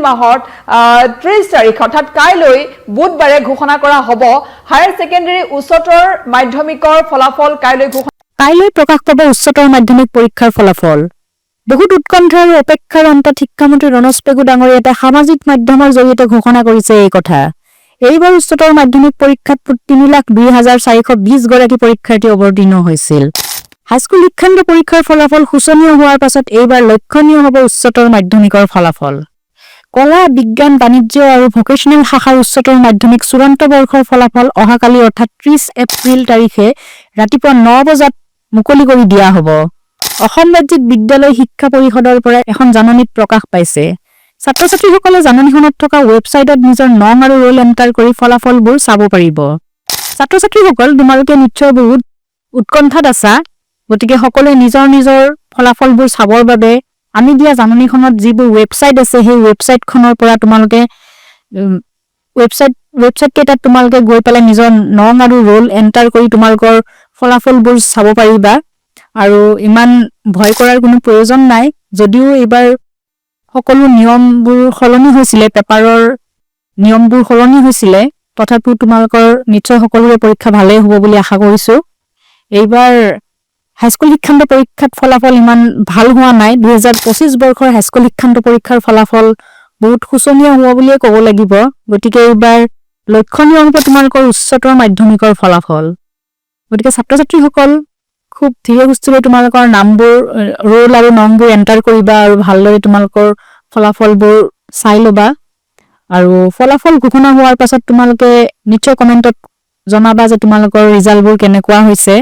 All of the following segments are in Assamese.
মাহৰ 30 তাৰিখ অৰ্থাৎ কাইলৈ বুধবাৰে ঘোষণা কৰা হ'ব হায়াৰ সেকেন্ডাৰী উচ্চতৰ মাধ্যমিকৰ ফলাফল কাইলৈ প্ৰকাশ পাব উচ্চতৰ মাধ্যমিক পৰীক্ষাৰ ফলাফল বহুত উৎকণ্ঠা আৰু অপেক্ষাৰ অন্তত শিক্ষামন্ত্ৰী ৰনোজ পেগু ডাঙৰীয়াই এটা সামাজিক মাধ্যমৰ জৰিয়তে ঘোষণা কৰিছে এই কথা এইবাৰ উচ্চতৰ মাধ্যমিক পৰীক্ষাত 3,02,420 গৰাকী পৰীক্ষাৰ্থী অৱতীৰ্ণ হৈছিল হাইস্কুল শিক্ষান্ত পৰীক্ষাৰ ফলাফল সূচনীয় হোৱাৰ পাছত এইবাৰ লক্ষণীয় হ'ব উচ্চতৰ মাধ্যমিকৰ ফলাফল কলা বিজ্ঞান বাণিজ্য আৰু ভোকেশনেল শাখাৰ উচ্চতৰ মাধ্যমিক চূড়ান্ত বৰ্ষৰ ফলাফল অহাকালি অৰ্থাৎ 30 এপ্ৰিল তাৰিখে ৰাতিপুৱা 9 বজাত মুকলি কৰি দিয়া হ'ব অসম ৰাজ্যিক বিদ্যালয় শিক্ষা পৰিষদৰ পৰা এখন জাননীত প্ৰকাশ পাইছে ছাত্ৰ-ছাত্ৰীসকলে জাননীখনত থকা ৱেবছাইটত নিজৰ নাম আৰু ৰোল এণ্টাৰ কৰি ফলাফলবোৰ চাব পাৰিব ছাত্ৰ-ছাত্ৰীসকল তোমালোকে নিশ্চয় বহুত উৎকণ্ঠাত আছা গতিকে সকলোৱে নিজৰ ফলাফলবোৰ চাবৰ বাবে আমি দিয়া জাননীখনত যিবোৰ ৱেবছাইট আছে সেই ৱেবছাইটখনৰ পৰা তোমালোকে ৱেবছাইট কেইটাত তোমালোকে গৈ পেলাই নিজৰ নাম আৰু ৰোল এণ্টাৰ কৰি তোমালোকৰ ফলাফলবোৰ চাব পাৰিবা আৰু ইমান ভয় কৰাৰ কোনো প্ৰয়োজন নাই যদিও এইবাৰ সকলো নিয়মবোৰ সলনি হৈছিলে পেপাৰৰ নিয়মবোৰ সলনি হৈছিলে তথাপিও তোমালোকৰ নিশ্চয় সকলোৰে পৰীক্ষা ভালেই হ'ব বুলি আশা কৰিছো এইবাৰ হাইস্কুল শিক্ষান্ত পৰীক্ষাত ফলাফল ইমান ভাল হোৱা নাই 2025 বৰ্ষৰ হাইস্কুল শিক্ষান্ত পৰীক্ষাৰ ফলাফল বহুত সূচনীয় হ'ব বুলিয়ে ক'ব লাগিব গতিকে এইবাৰ লক্ষণীয় হ'ব তোমালোকৰ উচ্চতৰ মাধ্যমিকৰ ফলাফল গতিকে ছাত্ৰ-ছাত্ৰীসকল খুব ধীৰে সুস্থিৰে তোমালোকৰ নামবোৰ ৰোল আৰু নম্বৰবোৰ এণ্টাৰ কৰিবা আৰু ভালদৰে তোমালোকৰ ফলাফলবোৰ চাই ল'বা আৰু ফলাফল ঘোষণা হোৱাৰ পাছত তোমালোকে নিশ্চয় কমেণ্টত জনাবা যে তোমালোকৰ ৰিজাল্টবোৰ কেনেকুৱা হৈছে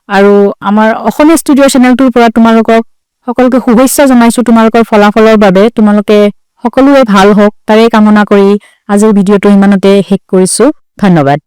আৰু আমাৰ অসমীয়া ষ্টুডিঅ' চেনেলটোৰ পৰা তোমালোকক সকলোকে শুভেচ্ছা জনাইছো তোমালোকৰ ফলাফলৰ বাবে তোমালোকে সকলোৱে ভাল হওক তাৰে কামনা কৰি আজিৰ ভিডিঅ'টো ইমানতে শেষ কৰিছো ধন্যবাদ